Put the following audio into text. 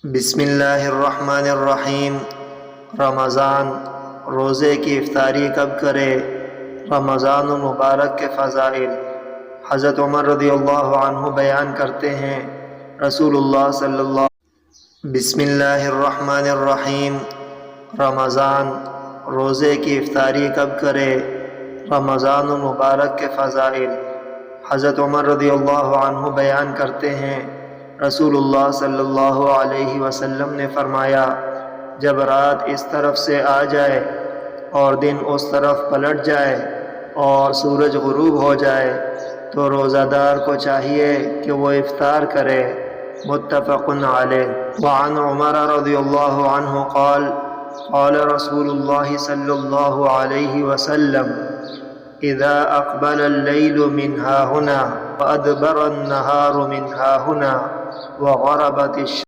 بسم اللہ الرحمن الرحیم۔ رمضان، روزے کی افطاری کب کرے؟ رمضان المبارک کے فضائل۔ حضرت عمر رضی اللہ عنہ بیان کرتے ہیں، رسول اللہ صلی اللہ بسم اللہ الرحمن الرحیم۔ رمضان، روزے کی افطاری کب کرے؟ رمضان المبارک کے فضائل۔ حضرت عمر رضی اللہ عنہ بیان کرتے ہیں، رسول اللہ صلی اللہ علیہ وسلم نے فرمایا، جب رات اس طرف سے آ جائے اور دن اس طرف پلٹ جائے اور سورج غروب ہو جائے تو روزہ دار کو چاہیے کہ وہ افطار کرے۔ متفق علیہ۔ وعن عمر رضی اللہ عنہ قال قال رسول اللہ صلی اللہ علیہ وسلم، اذا اقبل اللیل من ها هنا وادبر النهار من ها هنا وغربت